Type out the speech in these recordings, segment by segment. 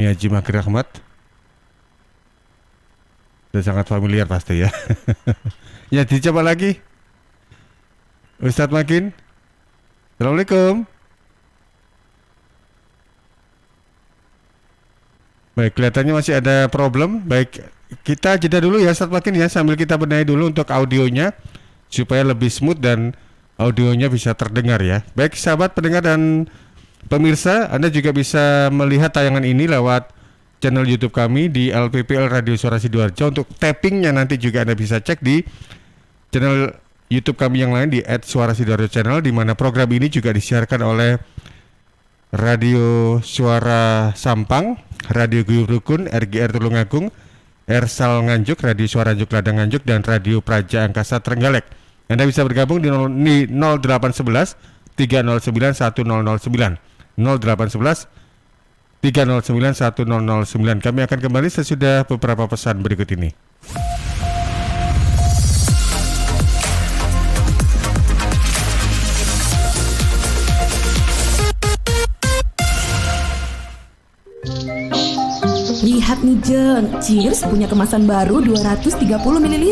Ya, Haji Makir Ahmad. Sudah sangat familiar pasti ya. Ya, dicoba lagi. Ustadz Makin. Assalamualaikum. Baik, kelihatannya masih ada problem. Baik, kita jeda dulu ya Ustadz Makin ya, sambil kita benahi dulu untuk audionya supaya lebih smooth dan audionya bisa terdengar ya. Baik, sahabat pendengar dan pemirsa, Anda juga bisa melihat tayangan ini lewat channel YouTube kami di LPPL Radio Suara Sidoarjo. Untuk tappingnya nanti juga Anda bisa cek di channel YouTube kami yang lain di @suarasidoarjo channel, di mana program ini juga disiarkan oleh Radio Suara Sampang, Radio Guyub Rukun, RGR Tulungagung, Ersal Nganjuk, Radio Suara Nganjuk Ladang Nganjuk, dan Radio Praja Angkasa Trenggalek. Anda bisa bergabung di 0811 309 1009 0811 309 1009. Kami akan kembali sesudah beberapa pesan berikut ini. Lihat nih Jeng, Cheers punya kemasan baru 230 ml.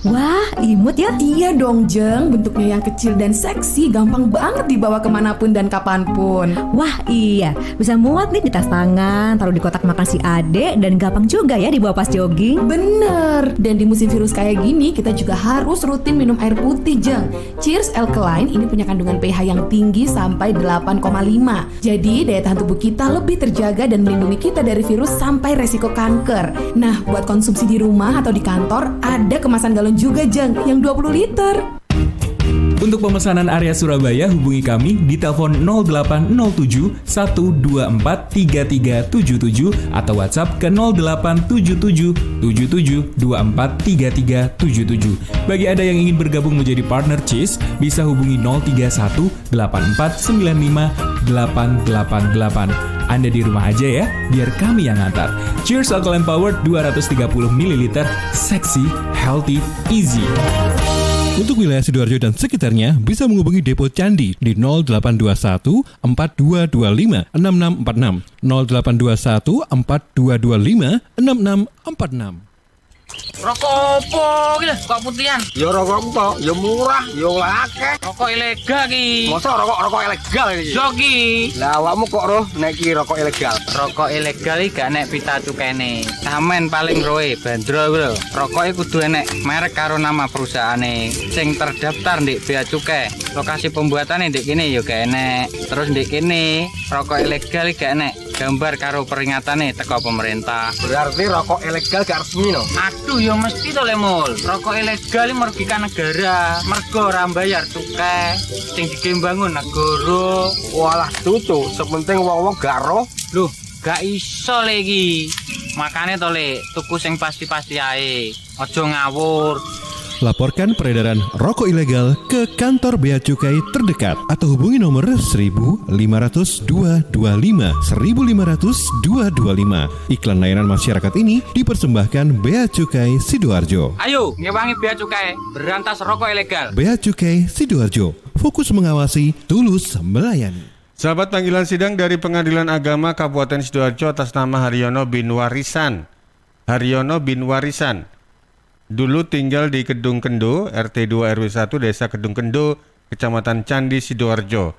Wah, imut ya? Iya dong Jeng, bentuknya yang kecil dan seksi, gampang banget dibawa kemanapun dan kapanpun. Wah iya, bisa muat nih di tas tangan, taruh di kotak makan si adek, dan gampang juga ya dibawa pas jogging. Bener, dan di musim virus kayak gini kita juga harus rutin minum air putih Jeng. Cheers Alkaline ini punya kandungan pH yang tinggi sampai 8,5. Jadi daya tahan tubuh kita lebih terjaga dan melindungi kita dari virus sampai resiko kanker. Nah, buat konsumsi di rumah atau di kantor, ada kemasan galon juga Jeng, yang 20 liter. Untuk pemesanan area Surabaya, hubungi kami di telepon 0807 124 3377 atau WhatsApp ke 0877 77 24 3377. Bagi Anda yang ingin bergabung menjadi partner Cheers, bisa hubungi 031 84 95 888. Anda di rumah aja ya, biar kami yang ngantar. Cheers Alkaline Power 230 ml, seksi, healthy, easy. Untuk wilayah Sidoarjo dan sekitarnya bisa menghubungi Depo Candi di 0821 4225 6646 0821 4225 6646. Rokok opo iki kok putihan? Ya rokok kok, ya murah, ya akeh. Rokok ilegal ki. Masa rokok ilegal iki? Joki. Lah awakmu kok roh nek iki rokok ilegal? Rokok ilegal iki gak nek pita cukene. Samen paling roe bandro iku lho. Rokoke kudu enek merek karo nama perusahaane sing terdaftar ndek bea cukai. Lokasi pembuatane ndek kene ya gak enek. Terus ndek kene rokok ilegal iki gak enek gambar karo peringatane teko pemerintah. Berarti rokok ilegal gak resmi no? Aduh ya mesti to Lemul. Rokok ilegal iki merugikan negara. Mergo ora bayar cukai sing digembangun negara. Walah tutu, sepenting wong-wong gak roh. Loh, gak iso lagi. Makane to Le, tuku sing pasti-pasti ae. Aja ngawur. Laporkan peredaran rokok ilegal ke kantor Bea Cukai terdekat atau hubungi nomor 1500 225 1500 225. Iklan layanan masyarakat ini dipersembahkan Bea Cukai Sidoarjo. Ayo, ngewangi bea cukai, berantas rokok ilegal. Bea Cukai Sidoarjo, fokus mengawasi, tulus melayani. Sahabat, panggilan sidang dari Pengadilan Agama Kabupaten Sidoarjo atas nama Haryono bin Warisan. Haryono bin Warisan dulu tinggal di Kedung Kendo, RT 2 RW 1 Desa Kedung Kendo, Kecamatan Candi, Sidoarjo.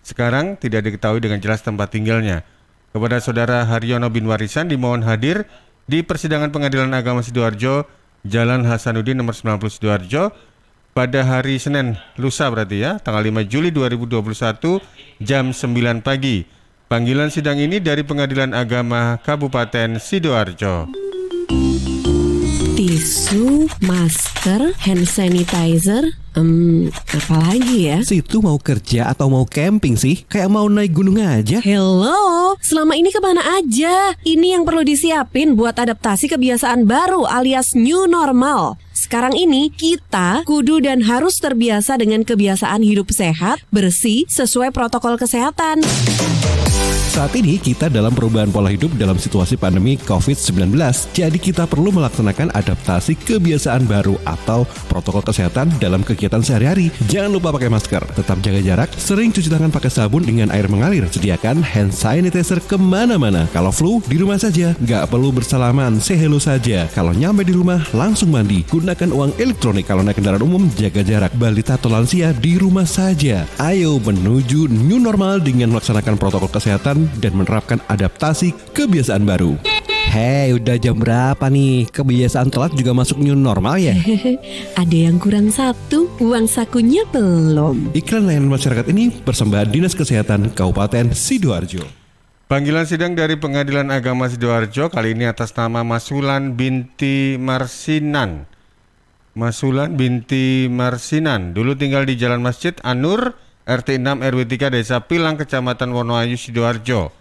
Sekarang tidak diketahui dengan jelas tempat tinggalnya. Kepada saudara Haryono bin Warisan dimohon hadir di persidangan Pengadilan Agama Sidoarjo, Jalan Hasanuddin nomor 90 Sidoarjo pada hari Senin lusa berarti ya, tanggal 5 Juli 2021 jam 9 pagi. Panggilan sidang ini dari Pengadilan Agama Kabupaten Sidoarjo. Tisu, masker, hand sanitizer, apa lagi ya? Situ mau kerja atau mau camping sih? Kayak mau naik gunung aja. Hello, selama ini kemana aja? Ini yang perlu disiapin buat adaptasi kebiasaan baru alias new normal. Sekarang ini kita kudu dan harus terbiasa dengan kebiasaan hidup sehat, bersih, sesuai protokol kesehatan. Saat ini kita dalam perubahan pola hidup dalam situasi pandemi COVID-19. Jadi kita perlu melaksanakan adaptasi kebiasaan baru atau protokol kesehatan dalam kegiatan sehari-hari. Jangan lupa pakai masker, tetap jaga jarak, sering cuci tangan pakai sabun dengan air mengalir. Sediakan hand sanitizer kemana-mana. Kalau flu, di rumah saja. Nggak perlu bersalaman, say hello saja. Kalau nyampe di rumah, langsung mandi. Gunakan uang elektronik. Kalau naik kendaraan umum, jaga jarak. Balita atau lansia, di rumah saja. Ayo menuju new normal dengan melaksanakan protokol kesehatan dan menerapkan adaptasi kebiasaan baru. Hei, udah jam berapa nih? Kebiasaan telat juga masuk new normal ya? Ada yang kurang satu, uang sakunya belum. Iklan layanan masyarakat ini persembahan Dinas Kesehatan Kabupaten Sidoarjo. Panggilan sidang dari Pengadilan Agama Sidoarjo kali ini atas nama Masulan binti Marsinan. Masulan binti Marsinan dulu tinggal di Jalan Masjid Anur, RT 6 RW 3 Desa Pilang, Kecamatan Wonoayu, Sidoarjo.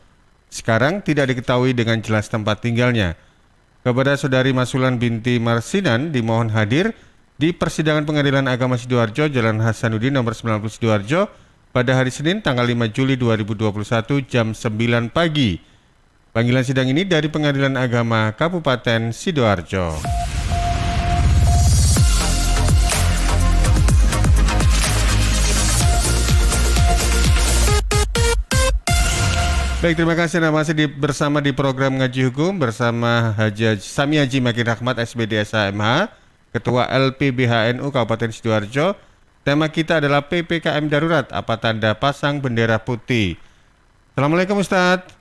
Sekarang tidak diketahui dengan jelas tempat tinggalnya. Kepada Saudari Masulan binti Marsinan dimohon hadir di persidangan Pengadilan Agama Sidoarjo Jalan Hasanuddin nomor 90 Sidoarjo pada hari Senin tanggal 5 Juli 2021 jam 9 pagi. Panggilan sidang ini dari Pengadilan Agama Kabupaten Sidoarjo. Baik, terima kasih. Masih bersama di program Ngaji Hukum bersama Sami Haji Makin Rahmat SBD SHMH, Ketua LPBHNU Kabupaten Sidoarjo. Tema kita adalah PPKM Darurat, apa tanda pasang bendera putih. Assalamualaikum Ustadz.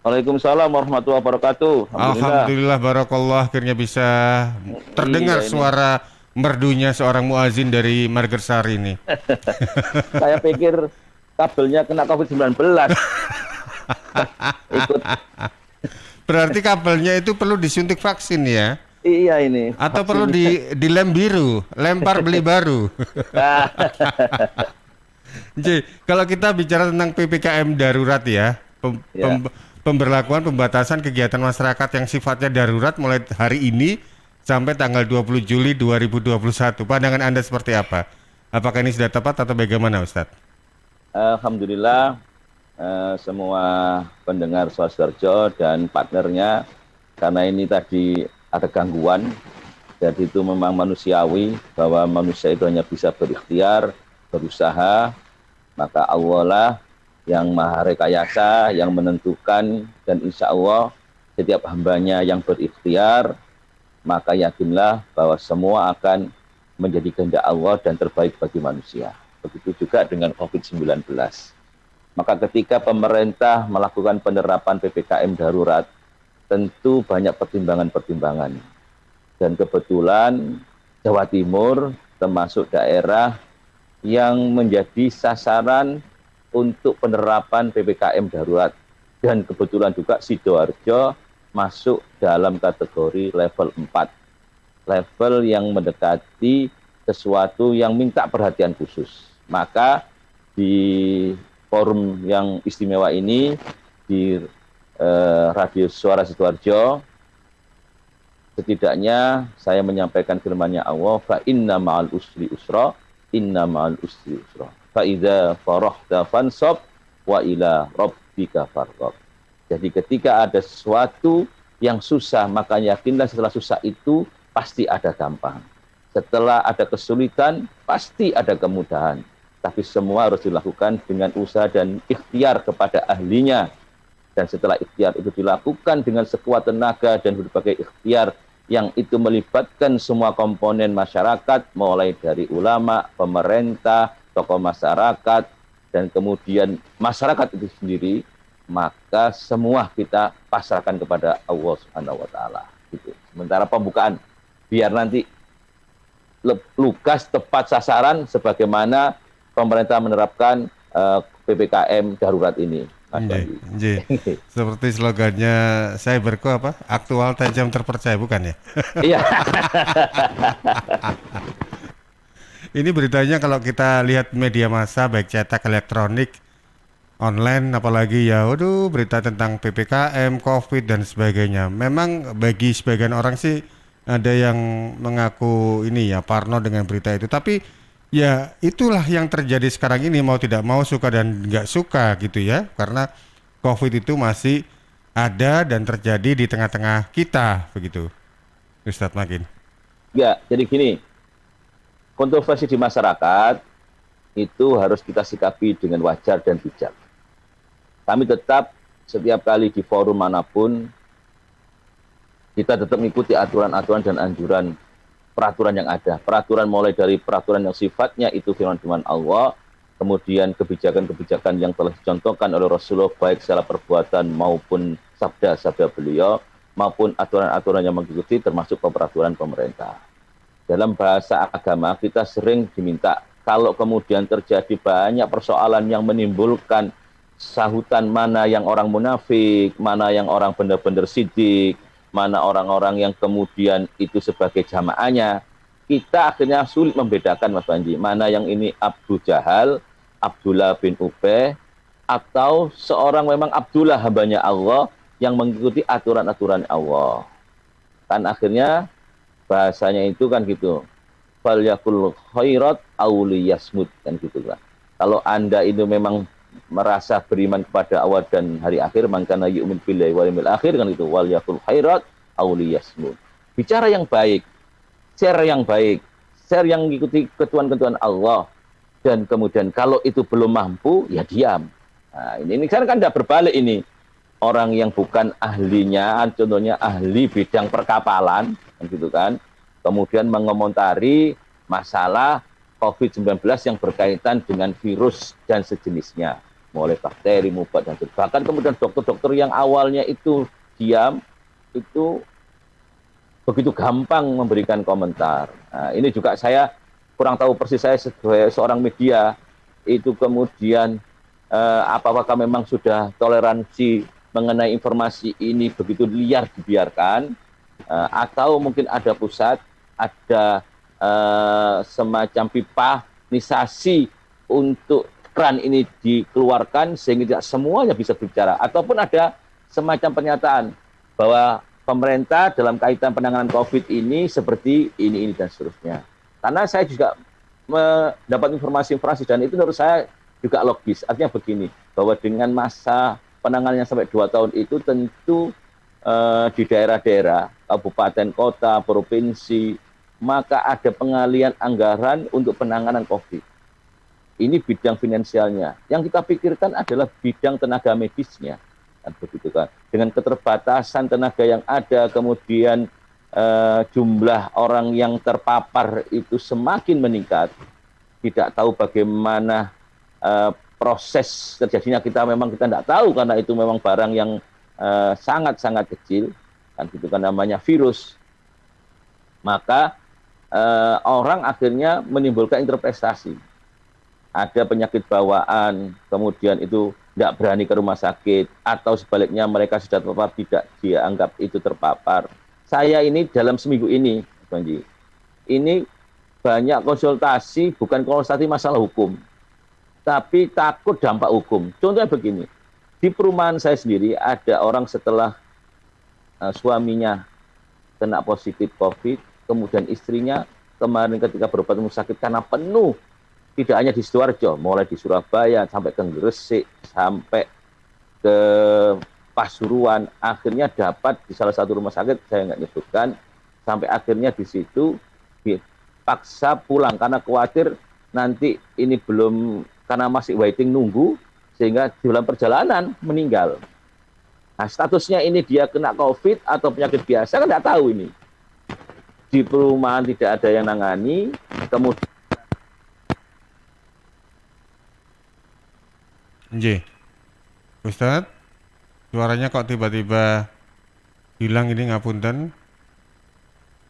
Waalaikumsalam warahmatullahi wabarakatuh. Alhamdulillah barakallah, akhirnya bisa terdengar suara merdunya seorang muazin dari Margersari ini. Saya pikir kabelnya kena COVID-19. Ikut. Berarti kabelnya itu perlu disuntik vaksin ya? Iya ini. Atau perlu dilem biru, lempar beli baru. Jadi kalau kita bicara tentang PPKM darurat ya, pemberlakuan pembatasan kegiatan masyarakat yang sifatnya darurat mulai hari ini sampai tanggal 20 Juli 2021. Pandangan Anda seperti apa? Apakah ini sudah tepat atau bagaimana, Ustadz? Alhamdulillah. Semua pendengar Suara Sidoarjo dan partnernya, karena ini tadi ada gangguan, jadi itu memang manusiawi bahwa manusia itu hanya bisa berikhtiar, berusaha, maka Allah lah yang maha rekayasa, yang menentukan, dan insya Allah setiap hambanya yang berikhtiar, maka yakinlah bahwa semua akan menjadi kehendak Allah dan terbaik bagi manusia. Begitu juga dengan COVID-19. Maka ketika pemerintah melakukan penerapan PPKM darurat, tentu banyak pertimbangan-pertimbangan. Dan kebetulan Jawa Timur termasuk daerah yang menjadi sasaran untuk penerapan PPKM darurat. Dan kebetulan juga Sidoarjo masuk dalam kategori level 4. Level yang mendekati sesuatu yang minta perhatian khusus. Maka di forum yang istimewa ini di Radio Suara Sidoarjo, setidaknya saya menyampaikan firman-Nya Allah, fa inna ma'al usri usra, inna ma'al usri usra, fa idza farahta fansab wa ila rabbika farghab. Jadi ketika ada sesuatu yang susah, maka yakinlah setelah susah itu pasti ada gampang. Setelah ada kesulitan, pasti ada kemudahan. Tapi semua harus dilakukan dengan usaha dan ikhtiar kepada ahlinya. Dan setelah ikhtiar itu dilakukan dengan sekuat tenaga dan berbagai ikhtiar yang itu melibatkan semua komponen masyarakat, mulai dari ulama, pemerintah, tokoh masyarakat, dan kemudian masyarakat itu sendiri, maka semua kita pasrahkan kepada Allah Subhanahu wa Ta'ala. Gitu. Sementara pembukaan, biar nanti lugas tepat sasaran sebagaimana pemerintah menerapkan PPKM darurat ini. Seperti slogannya Cyberco apa? Aktual, tajam, terpercaya, bukan ya? Iya. Ini beritanya kalau kita lihat media massa baik cetak, elektronik, online, apalagi ya, waduh, berita tentang PPKM, COVID dan sebagainya. Memang bagi sebagian orang sih ada yang mengaku ini ya parno dengan berita itu, tapi ya itulah yang terjadi sekarang ini, mau tidak mau, suka dan nggak suka gitu ya, karena COVID itu masih ada dan terjadi di tengah-tengah kita, begitu, Ustadz Makin. Ya, jadi gini, kontroversi di masyarakat itu harus kita sikapi dengan wajar dan bijak. Kami tetap setiap kali di forum manapun, kita tetap mengikuti aturan-aturan dan anjuran peraturan yang ada. Peraturan mulai dari peraturan yang sifatnya itu firman Allah, kemudian kebijakan-kebijakan yang telah dicontohkan oleh Rasulullah, baik secara perbuatan maupun sabda-sabda beliau, maupun aturan-aturan yang mengikuti termasuk peraturan pemerintah. Dalam bahasa agama kita sering diminta kalau kemudian terjadi banyak persoalan yang menimbulkan sahutan mana yang orang munafik, mana yang orang benar-benar sidik, mana orang-orang yang kemudian itu sebagai jamaahnya, kita akhirnya sulit membedakan, Mas Panji, mana yang ini Abu Jahal, Abdullah bin Ubay, atau seorang memang Abdullah hambanya Allah yang mengikuti aturan-aturan Allah. Kan akhirnya bahasanya itu kan gitu, fal yakul khairat aw liyasmut, kan gitu kan. Kalau Anda itu memang merasa beriman kepada Allah dan hari akhir, maka yu'min billahi wal yawmil akhir, kan itu, wal yakul khairat aw liyasmut. Bicara yang baik, share yang baik, share yang mengikuti ketentuan-ketentuan Allah, dan kemudian kalau itu belum mampu ya diam. Nah, ini sekarang kan tidak berbalik ini. Orang yang bukan ahlinya, contohnya ahli bidang perkapalan, gitu kan, kemudian mengomentari masalah COVID-19 yang berkaitan dengan virus dan sejenisnya, mulai bakteri, mubat, dan bahkan kemudian dokter-dokter yang awalnya itu diam, itu begitu gampang memberikan komentar. Nah, ini juga saya kurang tahu persis, saya sebagai seorang media, itu kemudian apakah memang sudah toleransi mengenai informasi ini begitu liar dibiarkan, atau mungkin ada pusat, ada semacam pipanisasi untuk keran ini dikeluarkan sehingga tidak semuanya bisa berbicara, ataupun ada semacam pernyataan bahwa pemerintah dalam kaitan penanganan COVID ini seperti ini dan seterusnya. Karena saya juga mendapat informasi-informasi dan itu menurut saya juga logis. Artinya begini, bahwa dengan masa penanganannya sampai 2 tahun itu tentu di daerah-daerah, kabupaten, kota, provinsi, maka ada pengalian anggaran untuk penanganan COVID. Ini bidang finansialnya. Yang kita pikirkan adalah bidang tenaga medisnya. Kan begitu kan. Dengan keterbatasan tenaga yang ada, kemudian jumlah orang yang terpapar itu semakin meningkat. Tidak tahu bagaimana proses terjadinya, kita tidak tahu karena itu memang barang yang sangat-sangat kecil, kan gitu kan, namanya virus. Maka orang akhirnya menimbulkan interpretasi. Ada penyakit bawaan, kemudian itu tidak berani ke rumah sakit, atau sebaliknya mereka sudah terpapar tidak dianggap itu terpapar. Saya ini dalam seminggu ini, Banji, ini banyak konsultasi, bukan konsultasi masalah hukum, tapi takut dampak hukum. Contohnya begini, di perumahan saya sendiri ada orang setelah suaminya kena positif COVID, kemudian istrinya kemarin ketika berobat rumah sakit karena penuh, tidak hanya di Sidoarjo, mulai di Surabaya sampai ke Gresik, sampai ke Pasuruan, akhirnya dapat di salah satu rumah sakit, saya nggak nyebutkan, sampai akhirnya di situ dipaksa pulang karena khawatir nanti ini belum, karena masih waiting nunggu, sehingga di dalam perjalanan meninggal. Nah, statusnya ini dia kena COVID atau penyakit biasa, kan tidak tahu ini. Di perumahan tidak ada yang nangani, kemudian Ustadz, suaranya kok tiba-tiba hilang ini, ngapunten.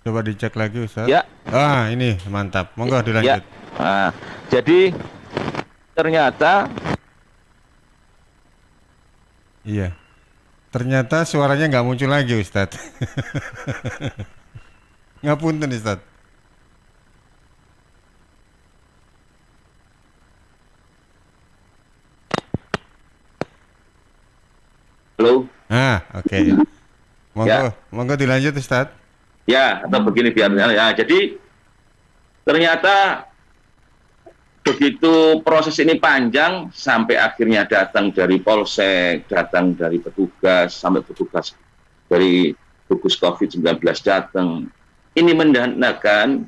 Coba dicek lagi, Ustadz. Ya. Ah, ini mantap. Monggo dilanjut. Ya. Nah, jadi ternyata Iya. Ternyata suaranya nggak muncul lagi, Ustadz. Ngapunten, Ustadz. halo. Oke. Monggo, Ya. monggo dilanjut, Ustadz. Ya, atau begini biar ya. Jadi ternyata begitu proses ini panjang sampai akhirnya datang dari polsek, datang dari petugas, sampai petugas dari gugus COVID-19 datang. Ini menandakan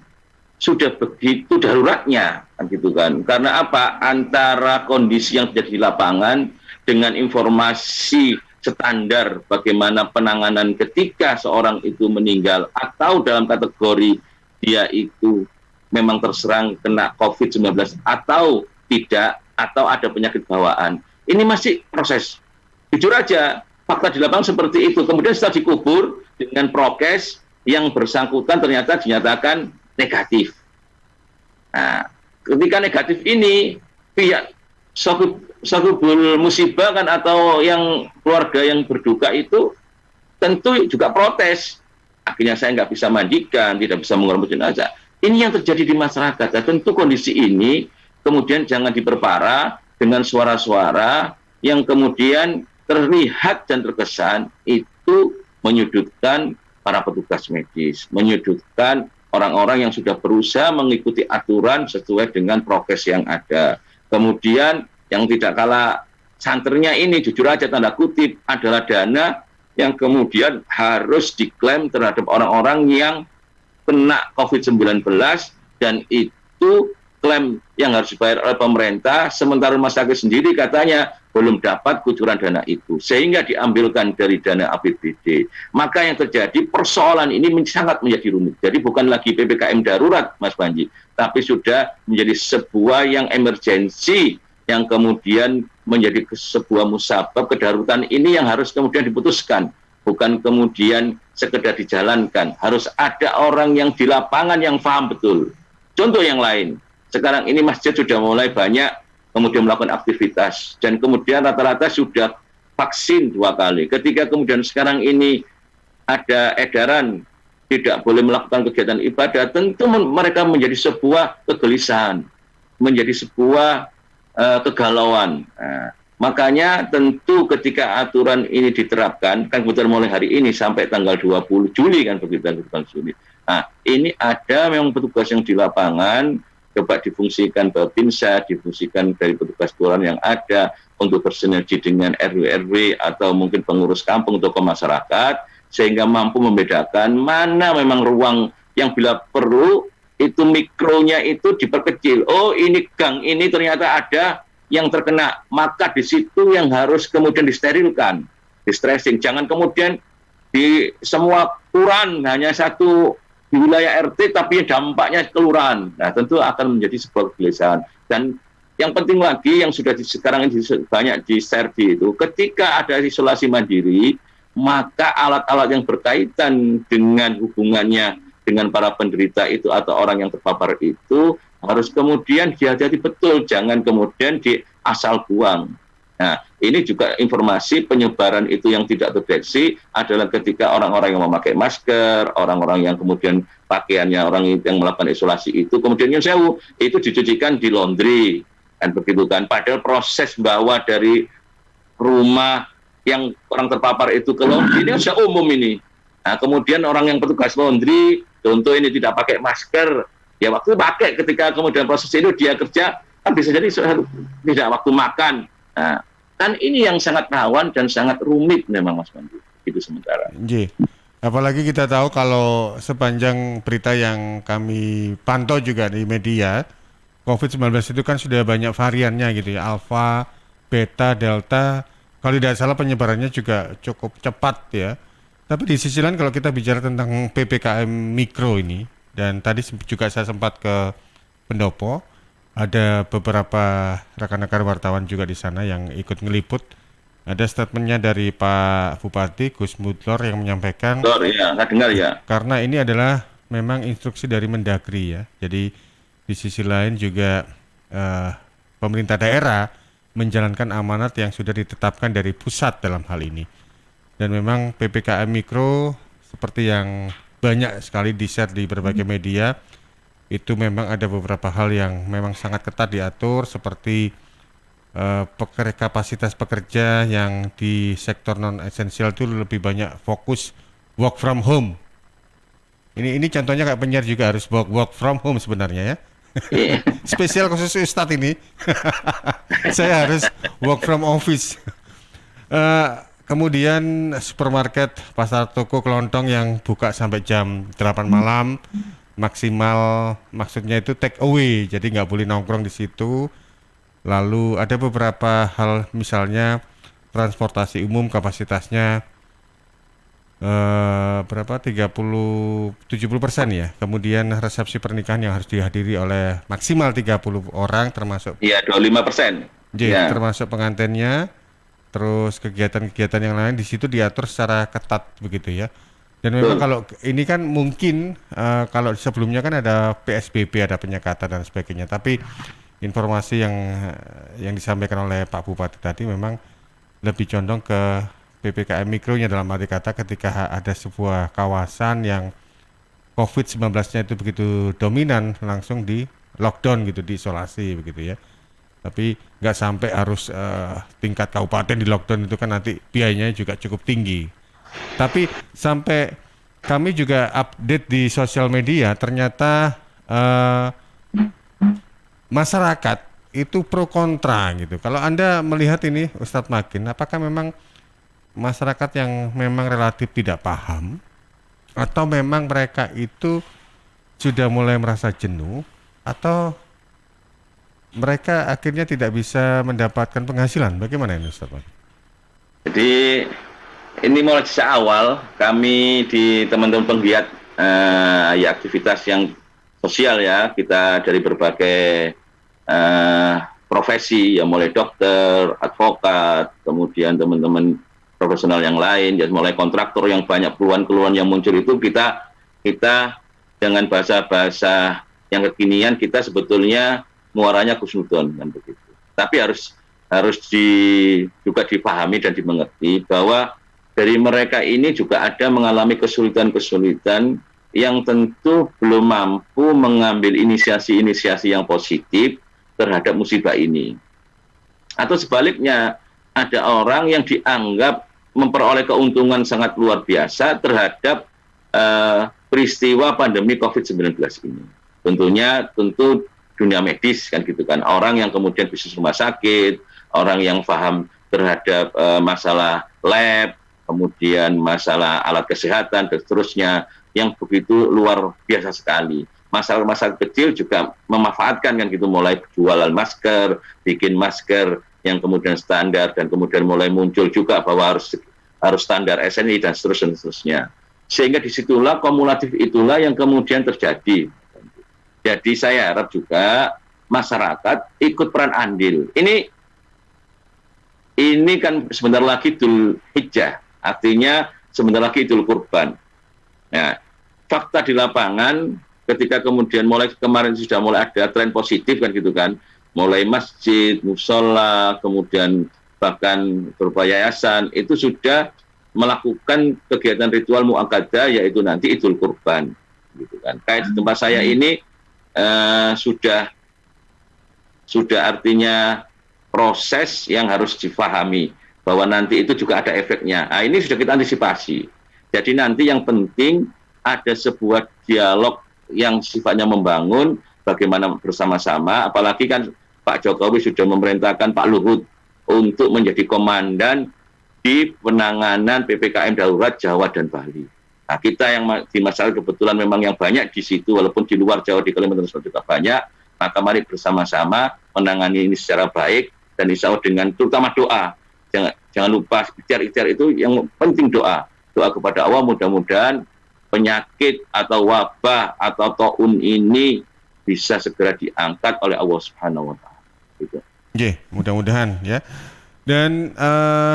sudah begitu daruratnya, kan gitu kan. Karena apa? Antara kondisi yang terjadi di lapangan dengan informasi standar bagaimana penanganan ketika seorang itu meninggal atau dalam kategori dia itu memang terserang kena COVID-19 atau tidak, atau ada penyakit bawaan. Ini masih proses. Jujur aja, fakta di lapangan seperti itu. Kemudian setelah dikubur dengan prokes, yang bersangkutan ternyata dinyatakan negatif. Nah, ketika negatif ini, pihak sakubul musibah kan atau yang keluarga yang berduka itu tentu juga protes. Akhirnya saya nggak bisa mandikan, tidak bisa menghormati jenazah. Ini yang terjadi di masyarakat. Dan tentu kondisi ini kemudian jangan diperparah dengan suara-suara yang kemudian terlihat dan terkesan itu menyudutkan para petugas medis, menyudutkan orang-orang yang sudah berusaha mengikuti aturan sesuai dengan prokes yang ada. Kemudian yang tidak kalah santernya ini, jujur aja tanda kutip, adalah dana yang kemudian harus diklaim terhadap orang-orang yang kena COVID-19 dan itu klaim yang harus dibayar oleh pemerintah, sementara rumah sakit sendiri katanya belum dapat kucuran dana itu, sehingga diambilkan dari dana APBD. Maka yang terjadi, persoalan ini sangat menjadi rumit. Jadi bukan lagi PPKM darurat, Mas Panji, tapi sudah menjadi sebuah yang emergensi, yang kemudian menjadi sebuah musabab kedaruratan ini yang harus kemudian diputuskan. Bukan kemudian sekedar dijalankan. Harus ada orang yang di lapangan yang paham betul. Contoh yang lain, sekarang ini masjid sudah mulai banyak kemudian melakukan aktivitas, dan kemudian rata-rata sudah vaksin 2 kali. Ketika kemudian sekarang ini ada edaran tidak boleh melakukan kegiatan ibadah, tentu mereka menjadi sebuah kegelisahan, menjadi sebuah kegalauan. Nah, makanya tentu ketika aturan ini diterapkan, kan kebetulan mulai hari ini sampai tanggal 20 Juli kan begitu, Juli. Nah, ini ada memang petugas yang di lapangan, coba difungsikan Babinsa, difungsikan dari petugas kelurahan yang ada untuk bersinergi dengan RW-RW atau mungkin pengurus kampung atau ke masyarakat, sehingga mampu membedakan mana memang ruang yang bila perlu itu mikronya itu diperkecil. Oh, ini gang ini ternyata ada yang terkena, maka di situ yang harus kemudian disterilkan, di stressing. Jangan kemudian di semua kelurahan hanya satu di wilayah RT tapi dampaknya kelurahan. Nah, tentu akan menjadi sebuah kegelisahan. Dan yang penting lagi yang sudah sekarang ini banyak di-share itu, ketika ada isolasi mandiri, maka alat-alat yang berkaitan dengan hubungannya dengan para penderita itu atau orang yang terpapar itu harus kemudian dihati-hati betul, jangan kemudian diasal buang. Nah, ini juga informasi penyebaran itu yang tidak terdeteksi adalah ketika orang-orang yang memakai masker, orang-orang yang kemudian pakaiannya orang yang melakukan isolasi itu, kemudian yang sewu, itu dicucikan di laundry, kan begitu kan. Padahal proses bawa dari rumah yang orang terpapar itu ke laundry ini sudah umum ini. Nah, kemudian orang yang petugas laundry, contoh ini tidak pakai masker, ya waktu pakai ketika kemudian proses itu dia kerja, kan bisa jadi tidak waktu makan. Nah, kan ini yang sangat rawan dan sangat rumit memang Mas Pandu. Itu sementara. Apalagi kita tahu kalau sepanjang berita yang kami pantau juga di media, COVID-19 itu kan sudah banyak variannya gitu ya, Alpha, Beta, Delta. Kalau tidak salah penyebarannya juga cukup cepat ya. Tapi di sisi lain kalau kita bicara tentang PPKM mikro ini, dan tadi juga saya sempat ke Pendopo, ada beberapa rekan-rekan wartawan juga di sana yang ikut ngeliput. Ada statementnya dari Pak Bupati Gus Mudlor yang menyampaikan, ya, saya dengar ya. Karena ini adalah memang instruksi dari Mendagri ya. Jadi di sisi lain juga pemerintah daerah menjalankan amanat yang sudah ditetapkan dari pusat dalam hal ini. Dan memang PPKM mikro seperti yang banyak sekali di-share di berbagai media, itu memang ada beberapa hal yang memang sangat ketat diatur, seperti kapasitas pekerja yang di sektor non esensial itu lebih banyak fokus work from home. Ini contohnya kayak penyiar juga harus work from home sebenarnya ya. Iya. Spesial khusus Ustadz ini. Saya harus work from office. Kemudian supermarket, pasar toko kelontong yang buka sampai jam 8 malam, maksimal, maksudnya itu take away, jadi nggak boleh nongkrong di situ. Lalu ada beberapa hal, misalnya transportasi umum kapasitasnya berapa, 70% ya. Kemudian resepsi pernikahan yang harus dihadiri oleh maksimal 30 orang termasuk Iya, 25%. Ya. termasuk pengantinnya. Terus kegiatan-kegiatan yang lain di situ diatur secara ketat begitu ya. Dan memang kalau ini kan mungkin kalau sebelumnya kan ada PSBB, ada penyekatan dan sebagainya. Tapi informasi yang disampaikan oleh Pak Bupati tadi memang lebih condong ke PPKM mikronya, dalam arti kata ketika ada sebuah kawasan yang COVID-19-nya itu begitu dominan, langsung di lockdown gitu, diisolasi begitu ya. Tapi nggak sampai harus tingkat kabupaten di lockdown, itu kan nanti biayanya juga cukup tinggi. Tapi sampai kami juga update di sosial media, ternyata masyarakat itu pro kontra gitu. Kalau Anda melihat ini Ustadz Makin, apakah memang masyarakat yang memang relatif tidak paham, atau memang mereka itu sudah mulai merasa jenuh, atau mereka akhirnya tidak bisa mendapatkan penghasilan? Bagaimana ini Ustaz? Jadi ini mulai sejak awal kami di teman-teman penggiat ya aktivitas yang sosial ya, kita dari berbagai profesi ya, mulai dokter, advokat, kemudian teman-teman profesional yang lain, ya mulai kontraktor, yang banyak keluhan-keluhan yang muncul itu kita dengan bahasa-bahasa yang kekinian kita sebetulnya muaranya khusnudon kan begitu. Tapi harus juga dipahami dan dimengerti bahwa dari mereka ini juga ada mengalami kesulitan-kesulitan yang tentu belum mampu mengambil inisiasi-inisiasi yang positif terhadap musibah ini. Atau sebaliknya, ada orang yang dianggap memperoleh keuntungan sangat luar biasa terhadap peristiwa pandemi COVID-19 ini. Tentu dunia medis kan gitu kan, orang yang kemudian bisnis rumah sakit, orang yang paham terhadap masalah lab, kemudian masalah alat kesehatan dan seterusnya, yang begitu luar biasa sekali. Masalah-masalah kecil juga memanfaatkan kan gitu, mulai jualan masker, bikin masker yang kemudian standar, dan kemudian mulai muncul juga bahwa harus standar SNI dan seterusnya. Sehingga disitulah kumulatif itulah yang kemudian terjadi. Jadi saya harap juga masyarakat ikut peran andil. Ini kan sebentar lagi Idul Hijjah, artinya sebentar lagi Idul Kurban. Nah, fakta di lapangan ketika kemudian mulai kemarin sudah mulai ada tren positif kan gitu kan, mulai masjid, musola, kemudian bahkan beberapa yayasan itu sudah melakukan kegiatan ritual muakkadah, yaitu nanti Idul Kurban gitu kan. Kayak di tempat saya ini sudah artinya proses yang harus difahami bahwa nanti itu juga ada efeknya. Nah, ini sudah kita antisipasi. Jadi nanti yang penting ada sebuah dialog yang sifatnya membangun, bagaimana bersama-sama, apalagi kan Pak Jokowi sudah memerintahkan Pak Luhut untuk menjadi komandan di penanganan PPKM darurat Jawa dan Bali. Nah, kita yang di masyarakat kebetulan memang yang banyak di situ, walaupun di luar Jawa, di Kalimantan Selatan juga banyak, maka mari bersama-sama menangani ini secara baik, dan insya Allah dengan terutama doa. Jangan lupa ikhtiar itu yang penting, doa kepada Allah, mudah-mudahan penyakit atau wabah atau taun ini bisa segera diangkat oleh Allah Subhanahu wa taala. Gitu. Mudah-mudahan ya. Dan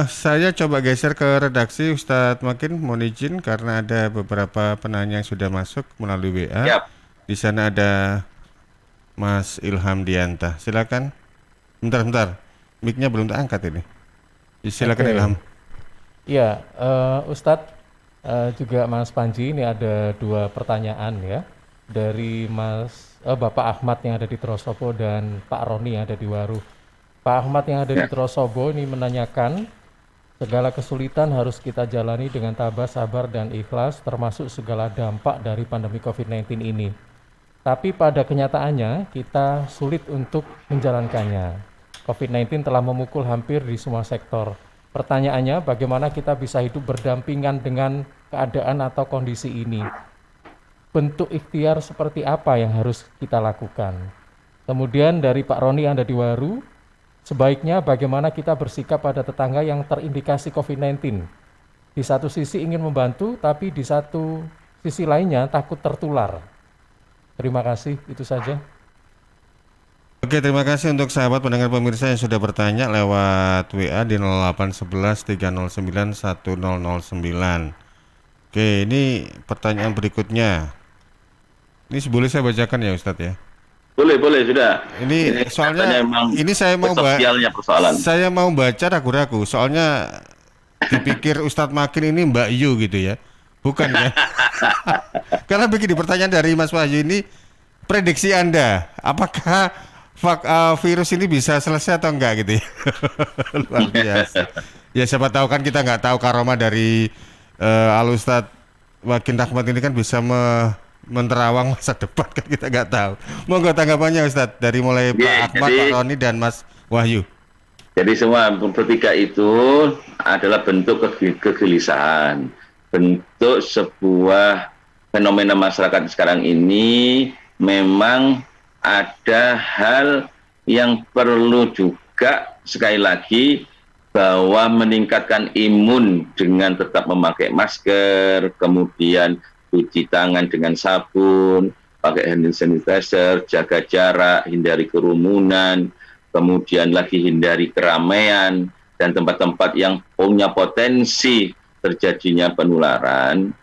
saya coba geser ke redaksi, Ustadz Makin, mohon izin karena ada beberapa penanya yang sudah masuk melalui WA. Yap. Di sana ada Mas Ilham Dianta. Silakan. Bentar. Mic-nya belum terangkat ini. Silakan. Ilham. Iya, Ustadz, juga Mas Panji, ini ada 2 pertanyaan ya dari Bapak Ahmad yang ada di Trosobo dan Pak Roni yang ada di Waru. Pak Ahmad yang ada di Trosobo ini menanyakan, segala kesulitan harus kita jalani dengan tabah, sabar, dan ikhlas, termasuk segala dampak dari pandemi COVID-19 ini. Tapi pada kenyataannya kita sulit untuk menjalankannya. COVID-19 telah memukul hampir di semua sektor. Pertanyaannya, bagaimana kita bisa hidup berdampingan dengan keadaan atau kondisi ini? Bentuk ikhtiar seperti apa yang harus kita lakukan? Kemudian dari Pak Roni yang ada di Waru, sebaiknya bagaimana kita bersikap pada tetangga yang terindikasi COVID-19? Di satu sisi ingin membantu, tapi di satu sisi lainnya takut tertular. Terima kasih, itu saja. Oke, terima kasih untuk sahabat pendengar pemirsa yang sudah bertanya lewat WA di 0811 309 1009. Oke, ini pertanyaan berikutnya. Ini boleh saya bacakan ya Ustadz ya? Boleh sudah. Ini soalnya ini saya mau persoalan. Saya mau baca ragu-ragu. Soalnya dipikir Ustadz Makin ini Mbak Yu gitu ya. Bukan ya? Karena begini, pertanyaan dari Mas Wahyu ini, prediksi Anda, apakah virus ini bisa selesai atau enggak gitu ya? Luar biasa. Ya siapa tahu kan, kita nggak tahu karomah dari Al Ustadz Makin Rahmat ini kan bisa menerawang masa depan, kan kita nggak tahu. Monggo tanggapannya Ustadz, dari mulai Pak Ahmad, Pak Roni, dan Mas Wahyu. Jadi semua bertiga itu adalah bentuk kegelisahan, bentuk sebuah fenomena masyarakat sekarang ini. Memang ada hal yang perlu juga sekali lagi, bahwa meningkatkan imun dengan tetap memakai masker, kemudian cuci tangan dengan sabun, pakai hand sanitizer, jaga jarak, hindari kerumunan, kemudian lagi hindari keramaian dan tempat-tempat yang punya potensi terjadinya penularan.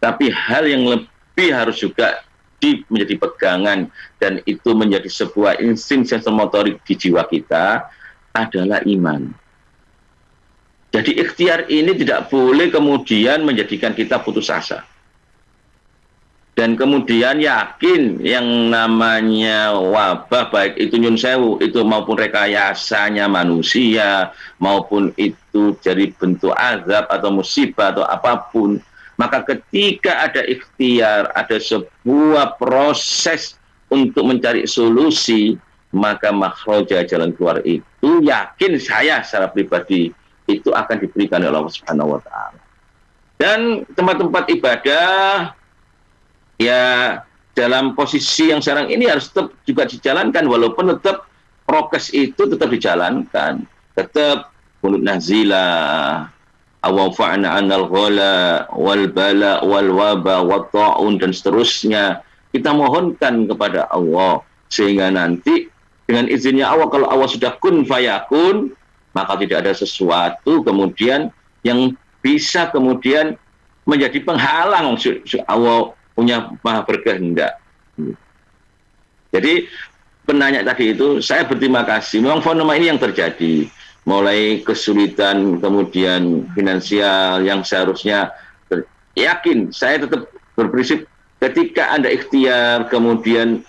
Tapi hal yang lebih harus juga menjadi pegangan, dan itu menjadi sebuah insting sensomotorik di jiwa kita, adalah iman. Jadi ikhtiar ini tidak boleh kemudian menjadikan kita putus asa. Dan kemudian yakin yang namanya wabah, baik itu nyun sewu, itu maupun rekayasanya manusia, maupun itu jadi bentuk azab atau musibah atau apapun, maka ketika ada ikhtiar, ada sebuah proses untuk mencari solusi, maka makhraja, jalan keluar itu, yakin saya secara pribadi, itu akan diberikan oleh Allah Subhanahu wa Ta'ala. Dan tempat-tempat ibadah, ya dalam posisi yang sekarang ini harus tetap juga dijalankan, walaupun tetap prokes itu tetap dijalankan, tetap kunut nazilah, awafa'na anal ghala wal bala wal waba wat ta'un, dan seterusnya. Kita mohonkan kepada Allah sehingga nanti dengan izinnya Allah, kalau Allah sudah kun fayakun, maka tidak ada sesuatu kemudian yang bisa kemudian menjadi penghalang. Allah punya maha berkehendak. Jadi penanya tadi itu, saya berterima kasih. Memang fenomena ini yang terjadi, mulai kesulitan, kemudian finansial yang seharusnya yakin. Saya tetap berprinsip, ketika Anda ikhtiar, kemudian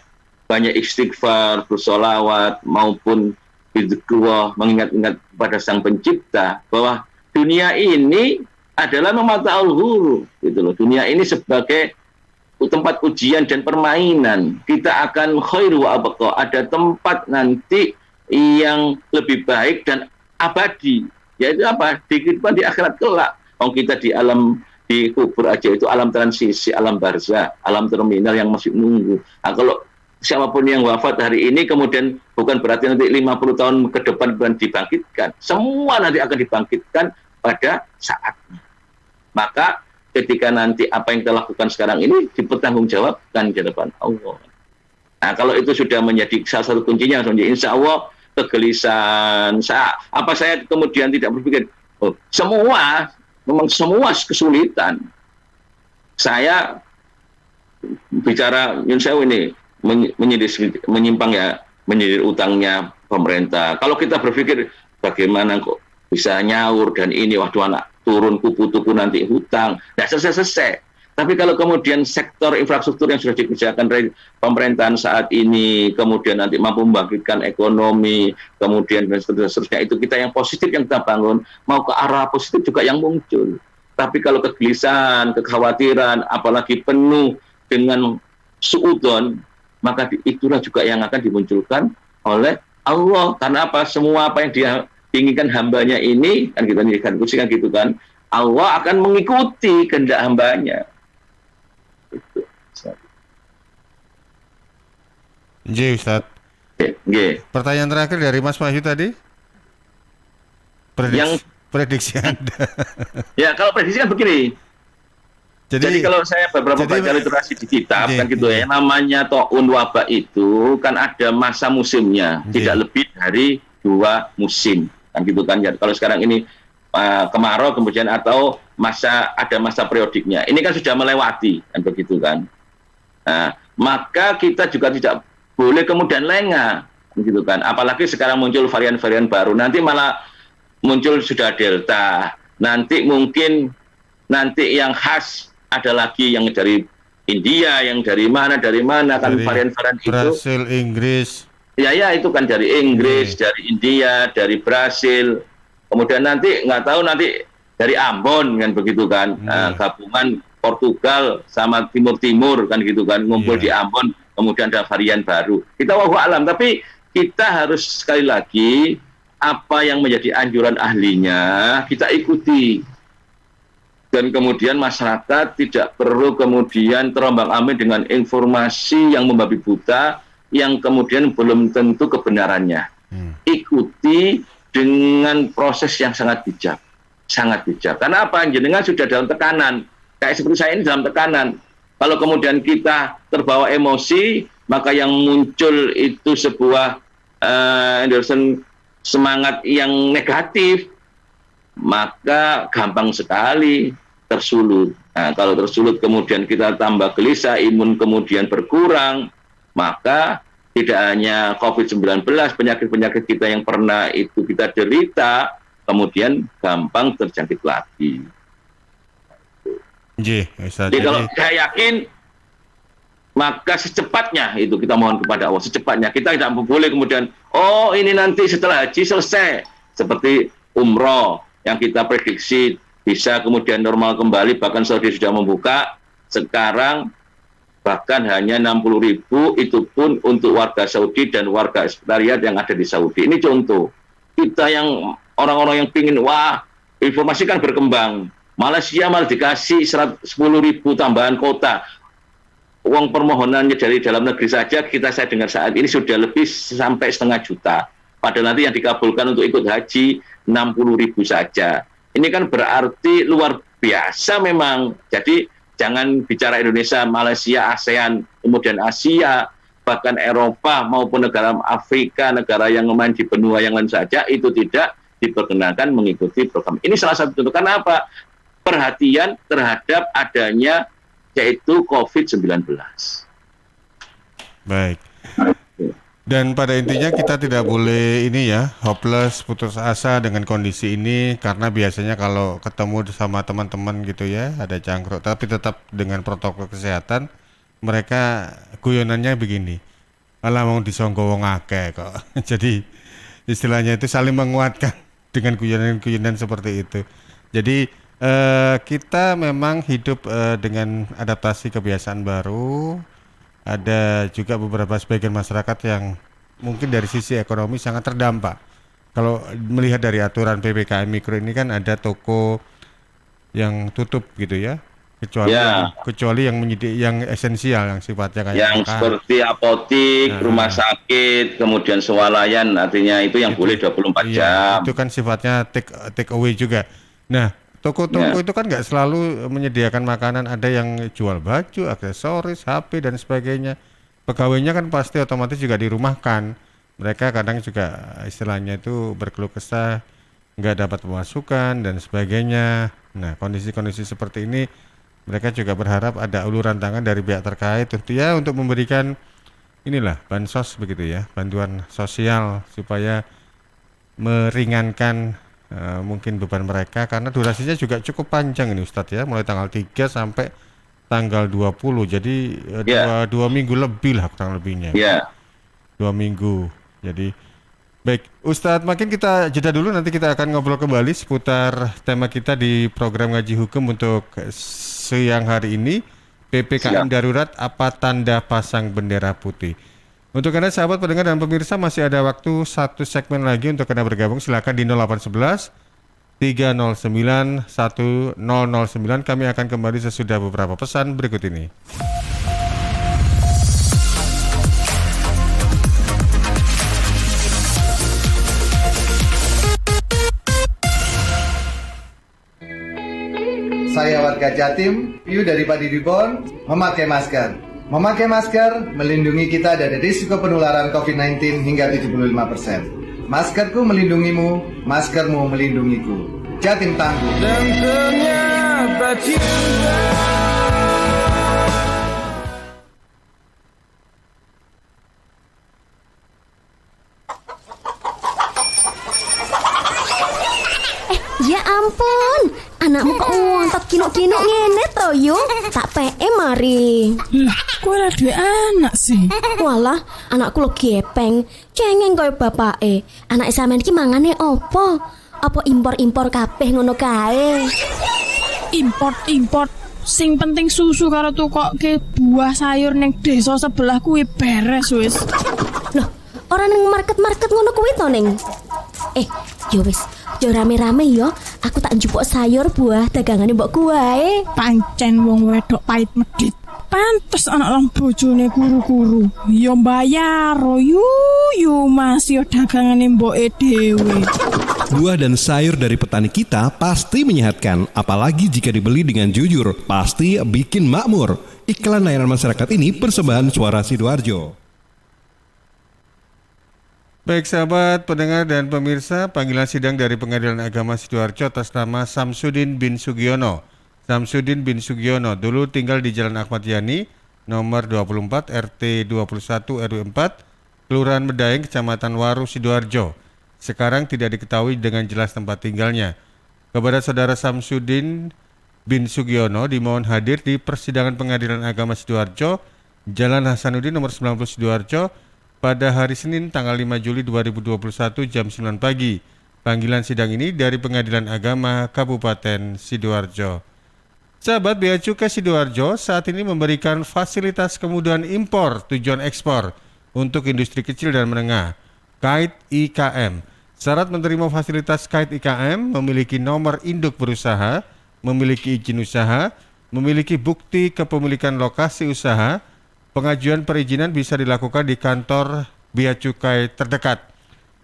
banyak istighfar, bersolawat, maupun zikrullah, mengingat-ingat pada Sang Pencipta, bahwa dunia ini adalah memata'ul ghurur, gitu loh. Dunia ini sebagai tempat ujian dan permainan. Kita akan khairu wa abqa, ada tempat nanti yang lebih baik dan abadi, yaitu apa? Di kehidupan di akhirat kelak. Kita di alam, di kubur aja itu alam transisi, alam barzah, alam terminal yang masih nunggu. Nah, kalau siapapun yang wafat hari ini kemudian bukan berarti nanti 50 tahun ke depan bukan dibangkitkan. Semua nanti akan dibangkitkan pada saatnya. Maka ketika nanti apa yang kita lakukan sekarang ini dipertanggungjawabkan di depan Allah. Nah, kalau itu sudah menjadi salah satu kuncinya, insya Allah kegelisahan. Saya kemudian tidak berpikir, memang semua kesulitan. Saya bicara Yun Sewu ini menyimpang ya, menyindir utangnya pemerintah. Kalau kita berpikir bagaimana kok bisa nyaur dan ini, waduh anak turun kupu-kupu nanti hutang, tidak selesai-selesai. Tapi kalau kemudian sektor infrastruktur yang sudah dikerjakan pemerintahan saat ini, kemudian nanti mampu membangkitkan ekonomi, kemudian dan seterusnya, itu kita yang positif yang kita bangun, mau ke arah positif juga yang muncul. Tapi kalau kegelisahan, kekhawatiran, apalagi penuh dengan suudon, maka itulah juga yang akan dimunculkan oleh Allah. Karena apa? Semua apa yang dia inginkan hambanya ini, kan kita inginkan kursi kan gitu kan, Allah akan mengikuti kehendak hambanya. Itu. Ji Ustaz. Oke. Pertanyaan terakhir dari Mas Wahyu tadi. Prediksi Anda. Ya, kalau prediksi kan begini. Jadi kalau saya beberapa baca literasi di kitab kan gitu ya, namanya taun wabah itu kan ada masa musimnya, tidak lebih dari 2 musim kan gitu kan. Ya, kalau sekarang ini kemarau kemudian atau ada masa periodiknya. Ini kan sudah melewati kan begitu kan. Nah, maka kita juga tidak boleh kemudian lengah gitu kan. Apalagi sekarang muncul varian-varian baru. Nanti malah muncul sudah Delta. Nanti mungkin yang khas ada lagi yang dari India, yang dari mana kan varian-varian itu. Brasil, Inggris. Ya itu kan dari Inggris, dari India, dari Brasil. Kemudian nanti nggak tahu nanti dari Ambon kan begitu kan. Gabungan Portugal sama Timur kan gitu kan, ngumpul di Ambon, kemudian ada varian baru. Kita wallahu alam, tapi kita harus sekali lagi apa yang menjadi anjuran ahlinya kita ikuti. Dan kemudian masyarakat tidak perlu kemudian terombang-ambing dengan informasi yang membabi buta yang kemudian belum tentu kebenarannya. Ikuti dengan proses yang sangat bijak. Karena apa? Jenengan sudah dalam tekanan. Kayak seperti saya ini dalam tekanan. Kalau kemudian kita terbawa emosi, maka yang muncul itu sebuah semangat yang negatif, maka gampang sekali tersulut. Nah, kalau tersulut kemudian kita tambah gelisah, imun kemudian berkurang, maka tidak hanya COVID-19, penyakit-penyakit kita yang pernah itu kita derita, kemudian gampang terjangkit lagi. Jadi kalau saya yakin, maka secepatnya itu kita mohon kepada Allah, secepatnya. Kita tidak boleh kemudian, ini nanti setelah haji selesai, seperti umroh yang kita prediksi bisa kemudian normal kembali, bahkan Saudi sudah membuka, sekarang bahkan hanya 60.000, itu pun untuk warga Saudi dan warga ekspatriat yang ada di Saudi. Ini contoh. Kita yang orang-orang yang pingin, informasi kan berkembang. Malaysia malah dikasih 10.000 tambahan kota. Uang permohonannya dari dalam negeri saja saya dengar saat ini sudah lebih sampai 500.000 juta. Padahal nanti yang dikabulkan untuk ikut haji 60.000 saja. Ini kan berarti luar biasa memang. Jadi jangan bicara Indonesia, Malaysia, ASEAN, kemudian Asia, bahkan Eropa maupun negara Afrika, negara yang main di benua yang lain saja, itu tidak diperkenankan mengikuti program. Ini salah satu contoh. Karena apa? Perhatian terhadap adanya yaitu COVID-19. Baik. Dan pada intinya kita tidak boleh hopeless, putus asa dengan kondisi ini, karena biasanya kalau ketemu sama teman-teman gitu ya, ada cangkruk, tapi tetap dengan protokol kesehatan, mereka guyonannya begini, alah mau disongko wong akeh kok. Jadi istilahnya itu saling menguatkan dengan guyonan-guyonan seperti itu. Jadi kita memang hidup dengan adaptasi kebiasaan baru. Ada juga beberapa sebagian masyarakat yang mungkin dari sisi ekonomi sangat terdampak. Kalau melihat dari aturan PPKM Mikro ini kan ada toko yang tutup gitu ya, kecuali yang esensial, yang sifatnya kayak yang seperti apotik, rumah sakit, kemudian swalayan, artinya itu yang boleh 24 jam. Itu kan sifatnya take away juga. Nah, toko-toko itu kan nggak selalu menyediakan makanan, ada yang jual baju, aksesoris, HP dan sebagainya. Pegawainya kan pasti otomatis juga dirumahkan. Mereka kadang juga istilahnya itu berkeluh kesah, nggak dapat pemasukan dan sebagainya. Nah, kondisi-kondisi seperti ini mereka juga berharap ada uluran tangan dari pihak terkait untuk memberikan bansos begitu ya, bantuan sosial supaya meringankan mungkin beban mereka, karena durasinya juga cukup panjang ini Ustadz ya, mulai tanggal 3 sampai tanggal 20, jadi 2 minggu lebih lah kurang lebihnya. 2 minggu. Jadi baik Ustadz, makin kita jeda dulu, nanti kita akan ngobrol kembali seputar tema kita di program Ngaji Hukum untuk siang hari ini. PPKM darurat apa tanda pasang bendera putih? Untuk Anda sahabat pendengar dan pemirsa masih ada waktu 1 segmen lagi untuk Anda bergabung. Silakan di 0811 309 1009. Kami akan kembali sesudah beberapa pesan berikut ini. Saya warga Jatim, Piu dari Padi Reborn, memakai masker. Memakai masker melindungi kita dari risiko penularan COVID-19 hingga 75%. Maskerku melindungimu, maskermu melindungiku. Jatim tangguh. Dan ternyata cinta. Ya ampun, anakmu kok ngontot kinuk-kinuk ngene to yo? Tak PE mari. Lah, kowe lah duwe anak sih. Walah, anakku lo gepeng, cengeng koyo bapake. Anak sampean iki mangane opo? Apa impor-impor kabeh ngono kae? Import. Sing penting susu karo tukokke buah sayur ning desa sebelah kuwi beres wis. Loh, ora ning market-market ngono kuwi to ning. Yo wis, yo rame-rame yo. Aku tak njupuk sayur buah dagangane mbok kuwae. Pancen wong wedok pait medhit. Pantes anak lang bojone guru-guru. Yo bayar yu Mas yo dagangane mboke dhewe. Buah dan sayur dari petani kita pasti menyehatkan, apalagi jika dibeli dengan jujur, pasti bikin makmur. Iklan layanan masyarakat ini persembahan Suara Sidoarjo. Baik sahabat, pendengar dan pemirsa, panggilan sidang dari Pengadilan Agama Sidoarjo atas nama Samsudin bin Sugiono. Samsudin bin Sugiono dulu tinggal di Jalan Ahmad Yani, nomor 24 RT 21 RW 4, Kelurahan Medaeng, Kecamatan Waru, Sidoarjo. Sekarang tidak diketahui dengan jelas tempat tinggalnya. Kepada saudara Samsudin bin Sugiono dimohon hadir di persidangan Pengadilan Agama Sidoarjo, Jalan Hasanuddin nomor 90 Sidoarjo, pada hari Senin tanggal 5 Juli 2021 jam 9 pagi. Panggilan sidang ini dari Pengadilan Agama Kabupaten Sidoarjo. Sahabat, Bea Cukai Sidoarjo saat ini memberikan fasilitas kemudahan impor tujuan ekspor untuk industri kecil dan menengah, KAIT IKM. Syarat menerima fasilitas KAIT IKM memiliki nomor induk berusaha, memiliki izin usaha, memiliki bukti kepemilikan lokasi usaha. Pengajuan perizinan bisa dilakukan di kantor Bea Cukai terdekat.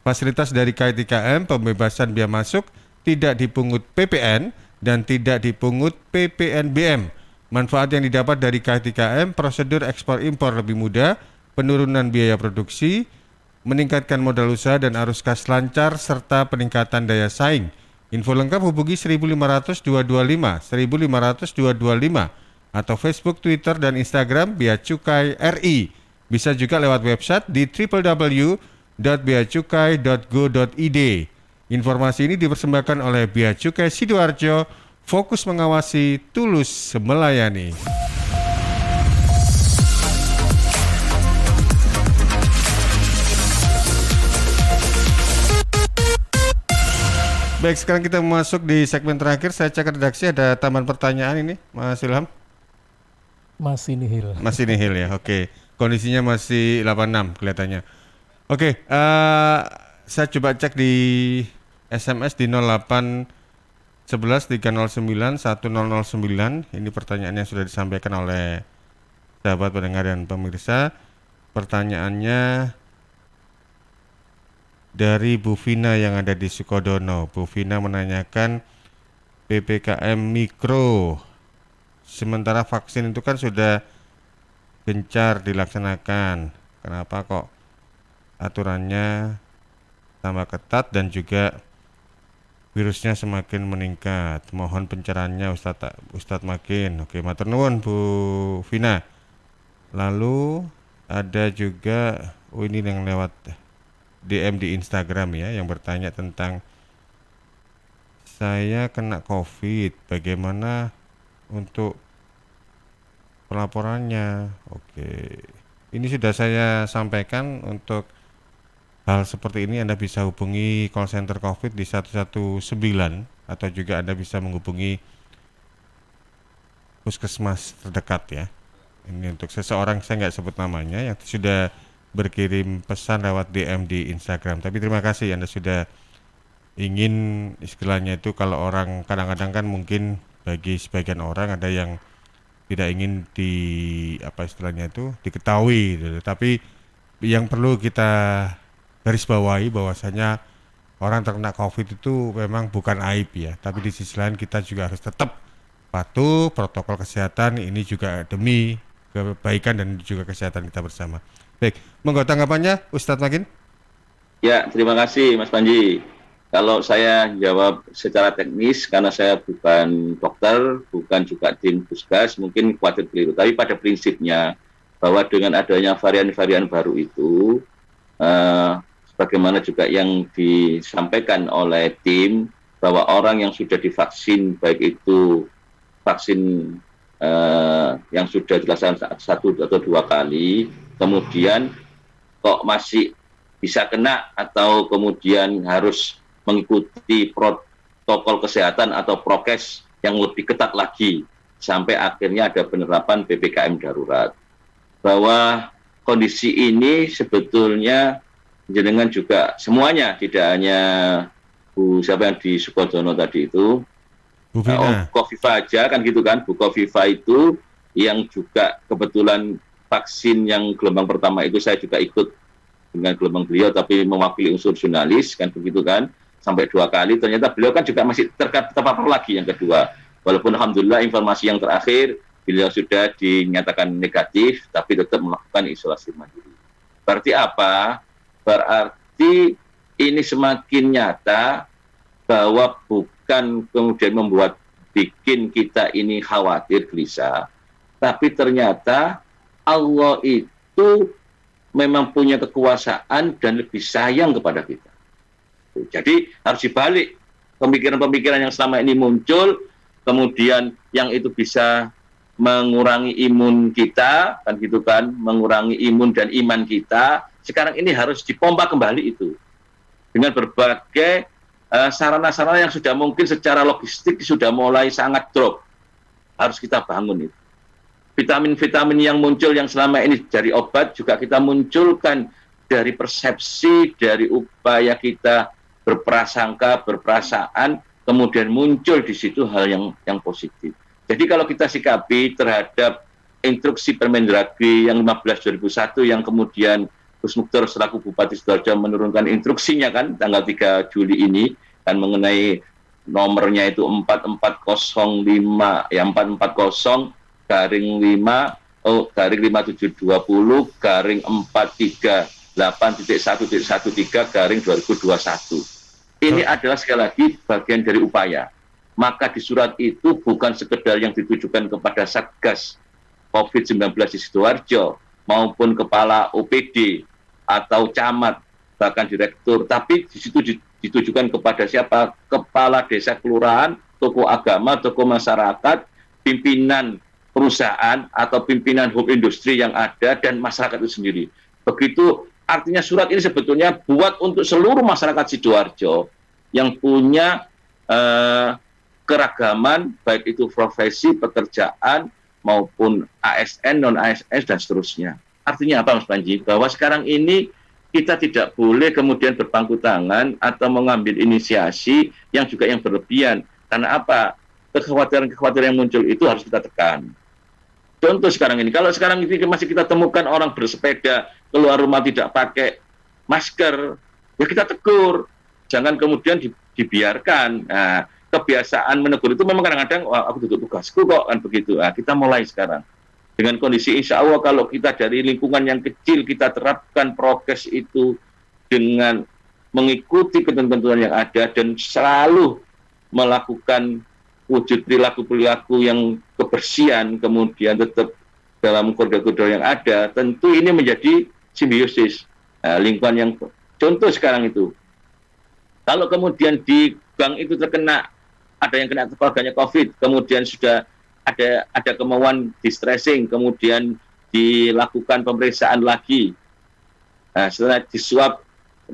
Fasilitas dari KAIT IKM, pembebasan biaya masuk, tidak dipungut PPN dan tidak dipungut PPNBM. Manfaat yang didapat dari KAIT IKM, prosedur ekspor impor lebih mudah, penurunan biaya produksi, meningkatkan modal usaha dan arus kas lancar, serta peningkatan daya saing. Info lengkap hubungi 1500 225 1500 225 atau Facebook, Twitter, dan Instagram Bea Cukai RI. Bisa juga lewat website di www.beacukai.go.id. Informasi ini dipersembahkan oleh Bea Cukai Sidoarjo, fokus mengawasi, tulus melayani. Baik, sekarang kita masuk di segmen terakhir. Saya cek redaksi ada tambahan pertanyaan ini, Mas Ilham. Masih nihil. Masih nihil ya, oke. Kondisinya masih 86 kelihatannya. Oke, saya coba cek di SMS di 08 11 309 1009. Ini pertanyaan yang sudah disampaikan oleh sahabat pendengar dan pemirsa. Pertanyaannya dari Bu Vina yang ada di Sukodono. Bu Vina menanyakan PPKM mikro. Sementara vaksin itu kan sudah gencar dilaksanakan. Kenapa kok aturannya tambah ketat dan juga virusnya semakin meningkat? Mohon pencerahannya Ustadz Makin. Oke, matur nuwun Bu Vina. Lalu ada juga ini yang lewat DM di Instagram ya, yang bertanya tentang saya kena COVID, bagaimana untuk pelaporannya? Oke, ini sudah saya sampaikan. Untuk hal seperti ini Anda bisa hubungi call center COVID di 119 atau juga Anda bisa menghubungi puskesmas terdekat ya. Ini untuk seseorang, saya nggak sebut namanya, yang sudah berkirim pesan lewat DM di Instagram. Tapi terima kasih Anda sudah ingin, istilahnya itu kalau orang kadang-kadang kan mungkin bagi sebagian orang ada yang tidak ingin apa istilahnya itu diketahui gitu. Tapi yang perlu kita garis bawahi bahwasanya orang terkena COVID itu memang bukan aib ya, tapi di sisi lain kita juga harus tetap patuh protokol kesehatan, ini juga demi kebaikan dan juga kesehatan kita bersama. Baik, monggo tanggapannya Ustadz Makin. Ya, terima kasih Mas Panji. Kalau saya jawab secara teknis, karena saya bukan dokter, bukan juga tim Puskes, mungkin khawatir keliru. Tapi pada prinsipnya, bahwa dengan adanya varian-varian baru itu, bagaimana juga yang disampaikan oleh tim, bahwa orang yang sudah divaksin, baik itu vaksin yang sudah dilaksanakan 1 atau 2 kali, kemudian kok masih bisa kena atau kemudian harus mengikuti protokol kesehatan atau prokes yang lebih ketat lagi, sampai akhirnya ada penerapan PPKM darurat. Bahwa kondisi ini sebetulnya jenengan juga semuanya, tidak hanya Bu siapa yang di Sukodono tadi itu, Bu Kofifa aja kan gitu kan, Bu Kofifa itu yang juga kebetulan vaksin yang gelombang pertama itu saya juga ikut dengan gelombang beliau, tapi mewakili unsur jurnalis kan begitu kan, sampai 2 kali. Ternyata beliau kan juga masih terpapar lagi yang kedua, walaupun alhamdulillah informasi yang terakhir beliau sudah dinyatakan negatif, tapi tetap melakukan isolasi mandiri. Berarti apa? Berarti ini semakin nyata bahwa bukan kemudian bikin kita ini khawatir, gelisah, tapi ternyata Allah itu memang punya kekuasaan dan lebih sayang kepada kita. Jadi harus dibalik pemikiran-pemikiran yang selama ini muncul, kemudian yang itu bisa mengurangi imun kita, kan gitu kan, mengurangi imun dan iman kita. Sekarang ini harus dipompa kembali itu dengan berbagai sarana-sarana yang sudah mungkin secara logistik sudah mulai sangat drop. Harus kita bangun itu. Vitamin-vitamin yang muncul yang selama ini dari obat juga kita munculkan dari persepsi, dari upaya kita berprasangka, berperasaan, kemudian muncul di situ hal yang positif. Jadi kalau kita sikapi terhadap instruksi Permendagri yang 15/2001 yang kemudian Gus Muktor selaku Bupati Sidoarjo menurunkan instruksinya kan tanggal 3 Juli ini kan, mengenai nomornya itu 4405 ya 444/5720/438.1.1.13/2021. Ini adalah sekali lagi bagian dari upaya. Maka di surat itu bukan sekedar yang ditujukan kepada Satgas COVID-19 di Sidoarjo maupun kepala OPD atau camat, bahkan direktur, tapi di situ ditujukan kepada siapa? Kepala desa, kelurahan, tokoh agama, tokoh masyarakat, pimpinan perusahaan atau pimpinan hub industri yang ada, dan masyarakat itu sendiri. Begitu artinya surat ini sebetulnya buat untuk seluruh masyarakat Sidoarjo yang punya keragaman, baik itu profesi, pekerjaan, maupun ASN, non-ASN, dan seterusnya. Artinya apa Mas Panji? Bahwa sekarang ini kita tidak boleh kemudian berpangku tangan atau mengambil inisiasi yang juga yang berlebihan. Karena apa? Kekhawatiran-kekhawatiran yang muncul itu harus kita tekan. Contoh sekarang ini, kalau sekarang ini masih kita temukan orang bersepeda keluar rumah tidak pakai masker, ya kita tegur. Jangan kemudian dibiarkan. Nah, kebiasaan menegur itu memang kadang-kadang, wah, aku duduk tugasku kok, kan begitu. Nah, kita mulai sekarang. Dengan kondisi insya Allah kalau kita dari lingkungan yang kecil kita terapkan prokes itu dengan mengikuti ketentuan yang ada dan selalu melakukan wujud perilaku-perilaku yang kebersihan, kemudian tetap dalam koridor-koridor yang ada, tentu ini menjadi simbiosis. Nah, lingkungan yang contoh sekarang itu. Kalau kemudian di bank itu terkena, ada yang kena keluarganya COVID, kemudian sudah ada kemauan di-stressing, kemudian dilakukan pemeriksaan lagi. Nah, setelah diswab,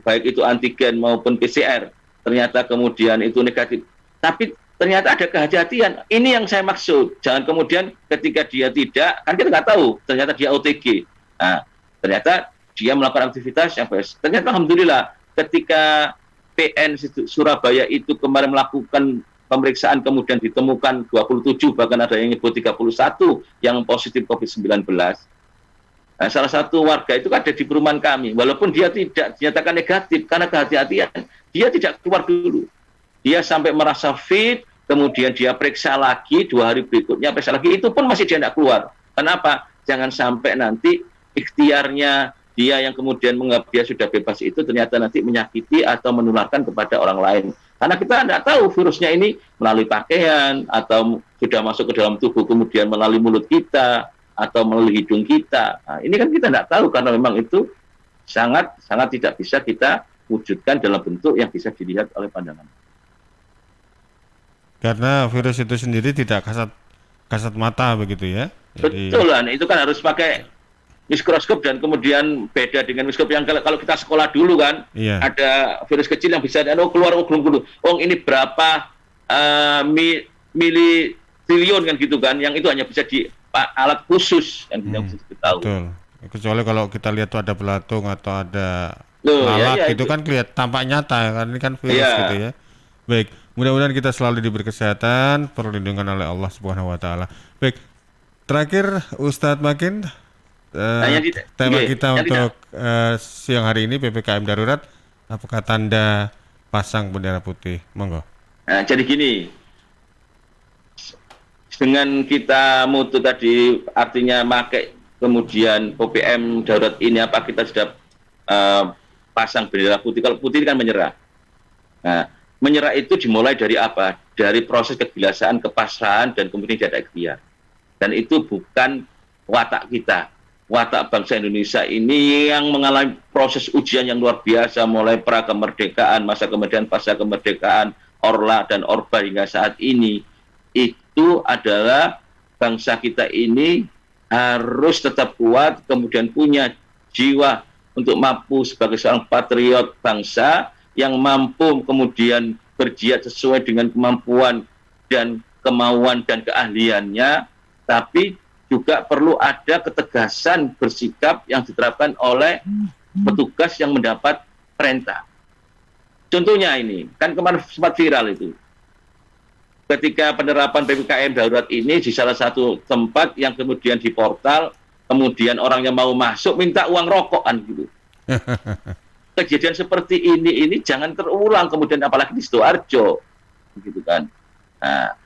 baik itu antigen maupun PCR, ternyata kemudian itu negatif. Tapi ternyata ada kehati-hatian. Ini yang saya maksud. Jangan kemudian ketika dia tidak, kan kita nggak tahu, ternyata dia OTG. Nah, ternyata dia melakukan aktivitas yang baik. Ternyata alhamdulillah ketika PN Surabaya itu kemarin melakukan pemeriksaan kemudian ditemukan 27, bahkan ada yang nyebut 31 yang positif COVID-19. Nah, salah satu warga itu ada di perumahan kami, walaupun dia tidak dinyatakan negatif karena kehati-hatian, dia tidak keluar dulu. Dia sampai merasa fit, kemudian dia periksa lagi 2 hari berikutnya, periksa lagi, itu pun masih dia tidak keluar. Kenapa? Jangan sampai nanti ikhtiarnya dia yang kemudian menganggap dia sudah bebas itu ternyata nanti menyakiti atau menularkan kepada orang lain. Karena kita tidak tahu virusnya ini melalui pakaian atau sudah masuk ke dalam tubuh kemudian melalui mulut kita atau melalui hidung kita. Nah, ini kan kita tidak tahu karena memang itu sangat tidak bisa kita wujudkan dalam bentuk yang bisa dilihat oleh pandangan. Karena virus itu sendiri tidak kasat mata begitu ya. Jadi... Betul lah, itu kan harus pakai mikroskop dan kemudian beda dengan mikroskop yang kalau kita sekolah dulu kan, ada virus kecil yang bisa keluar ini berapa militriliun kan gitu kan, yang itu hanya bisa di alat khusus yang bisa diketahui. Betul. Kecuali kalau kita lihat tuh ada belatung atau ada lalat itu kan kelihatan tampak nyata kan, ini kan virus gitu ya. Baik, mudah-mudahan kita selalu diberi kesehatan, perlindungan oleh Allah Subhanahu wa taala. Baik. Terakhir Ustadz Makin, tema kita untuk siang hari ini PPKM darurat, apakah tanda pasang bendera putih? Monggo. Nah, jadi gini, dengan kita mutu tadi artinya pakai kemudian PPKM darurat ini, apa kita sudah pasang bendera putih? Kalau putih kan menyerah. Nah, menyerah itu dimulai dari apa? Dari proses kebiasaan, kepasrahan, dan kemudian tidak ada ikhtiar. Dan itu bukan watak kita. Watak bangsa Indonesia ini yang mengalami proses ujian yang luar biasa, mulai pra kemerdekaan, masa kemudian pasca kemerdekaan, Orla dan Orba hingga saat ini. Itu adalah bangsa kita ini harus tetap kuat, kemudian punya jiwa untuk mampu sebagai seorang patriot bangsa, yang mampu kemudian berjihad sesuai dengan kemampuan dan kemauan dan keahliannya, tapi juga perlu ada ketegasan bersikap yang diterapkan oleh petugas yang mendapat perintah. Contohnya ini, kan kemarin sempat viral itu. Ketika penerapan PPKM darurat ini di salah satu tempat yang kemudian di portal, kemudian orang yang mau masuk minta uang rokokan gitu. Kejadian seperti ini jangan terulang kemudian, apalagi di Sidoarjo gitu kan. Nah,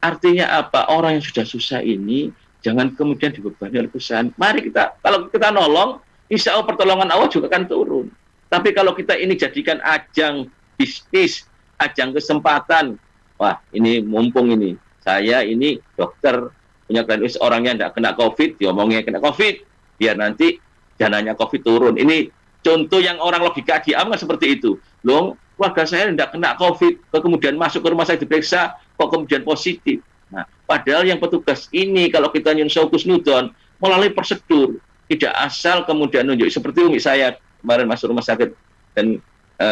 artinya apa? Orang yang sudah susah ini jangan kemudian dibebani oleh perusahaan. Mari kalau kita nolong, insya Allah pertolongan Allah juga akan turun. Tapi kalau kita ini jadikan ajang bisnis, ajang kesempatan, wah ini mumpung ini saya ini dokter punya klien orangnya tidak kena COVID, diomongnya kena COVID, biar nanti dananya COVID turun. Ini contoh yang orang logika diam kan seperti itu. Loh, keluarga saya tidak kena COVID, kemudian masuk ke rumah saya diperiksa, kok kemudian positif. Nah, padahal yang petugas ini kalau kita nyunsau kusnudon melalui prosedur, tidak asal kemudian nunjuk. Seperti umi saya kemarin masuk rumah sakit dan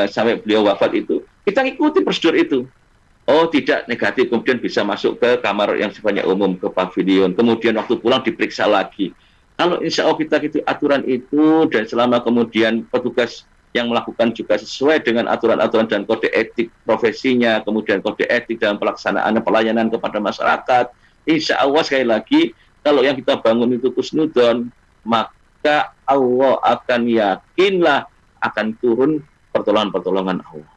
sampai beliau wafat itu, kita ikuti prosedur itu. Oh tidak negatif, kemudian bisa masuk ke kamar yang sifatnya umum, ke pavilion. Kemudian waktu pulang diperiksa lagi. Kalau insya Allah kita ikuti aturan itu, dan selama kemudian petugas yang melakukan juga sesuai dengan aturan-aturan dan kode etik profesinya, kemudian kode etik dalam pelaksanaan pelayanan kepada masyarakat, insya Allah sekali lagi, kalau yang kita bangun itu kusnudon, maka Allah akan yakinlah akan turun pertolongan-pertolongan Allah.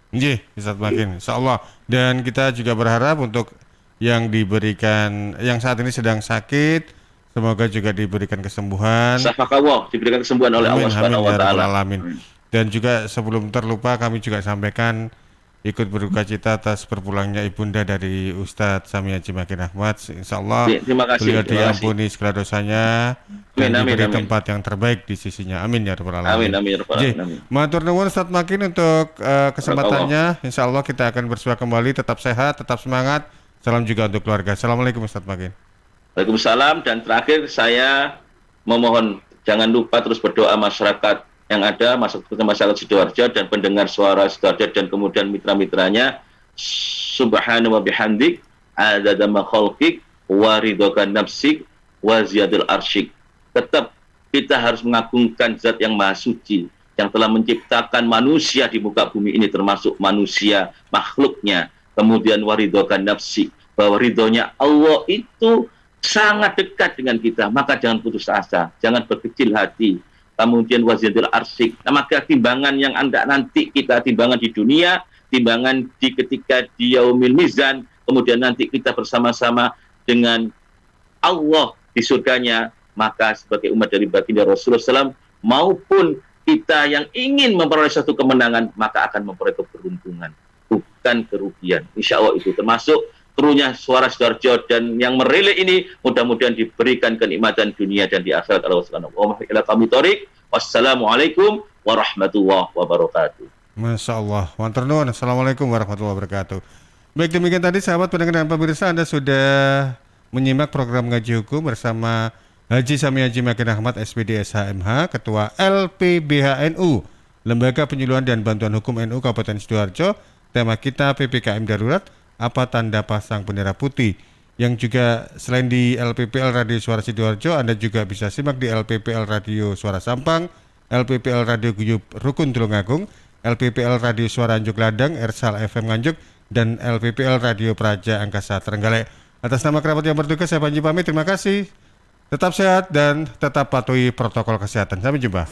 Nggih, Ustadz Makin, insya Allah. Dan kita juga berharap untuk yang diberikan, yang saat ini sedang sakit, semoga juga diberikan kesembuhan. Safakawah, diberikan kesembuhan oleh Allah Subhanahu wa taala. Amin. Dan juga sebelum terlupa kami juga sampaikan ikut berduka cita atas berpulangnya ibunda dari Ustadz Sami Haji Makin Ahmad. Insyaallah beliau diampuni segala dosanya dan diberi tempat yang terbaik di sisinya. Amin ya rabbal alamin. Amin. Matur nuwun Ustadz Makin untuk kesempatannya. Insyaallah kita akan bersua kembali, tetap sehat, tetap semangat. Salam juga untuk keluarga. Assalamualaikum Ustadz Makin. Waalaikumsalam. Dan terakhir saya memohon jangan lupa terus berdoa masyarakat yang ada, masyarakat Sidoarjo dan pendengar suara Sidoarjo dan kemudian mitra-mitranya, subhanahu wa bihamdik adada ma khalqik wa ridha nafsik wa ziyadul arsyik. Tetap kita harus mengagungkan zat yang maha suci yang telah menciptakan manusia di muka bumi ini, termasuk manusia makhluknya. Kemudian waridhokan nafsi, bahwa ridhonya Allah itu sangat dekat dengan kita, maka jangan putus asa, jangan berkecil hati. Kemudian wazidul arsik, maka timbangan yang Anda nanti kita timbangan di dunia, timbangan di ketika di yaumil mizan, kemudian nanti kita bersama-sama dengan Allah di surganya. Maka sebagai umat dari baginda Rasulullah SAW maupun kita yang ingin memperoleh satu kemenangan, maka akan memperoleh keberuntungan, bukan kerugian. Insya Allah itu termasuk krunya Suara Sidoarjo dan yang merelay ini mudah-mudahan diberikan kenikmatan dunia dan di akhirat. Wassalamualaikum warahmatullahi wabarakatuh. Masya Allah. Wantur nuwun. Assalamualaikum warahmatullahi wabarakatuh. Baik, demikian tadi sahabat pendengar dan pemirsa, Anda sudah menyimak program ngaji hukum bersama Haji Sami Haji Makin Ahmad SPD SHMH, Ketua LPBHNU, Lembaga Penyuluhan dan Bantuan Hukum NU Kabupaten Sidoarjo. Tema kita PPKM Darurat, apa tanda pasang bendera putih? Yang juga selain di LPPL Radio Suara Sidoarjo, Anda juga bisa simak di LPPL Radio Suara Sampang, LPPL Radio Guyub Rukun Tulungagung, LPPL Radio Suara Anjuk Ladang, Ersal FM Nganjuk, dan LPPL Radio Praja Angkasa Trenggalek. Atas nama kerabat yang bertugas, saya Panji pamit. Terima kasih. Tetap sehat dan tetap patuhi protokol kesehatan. Sampai jumpa.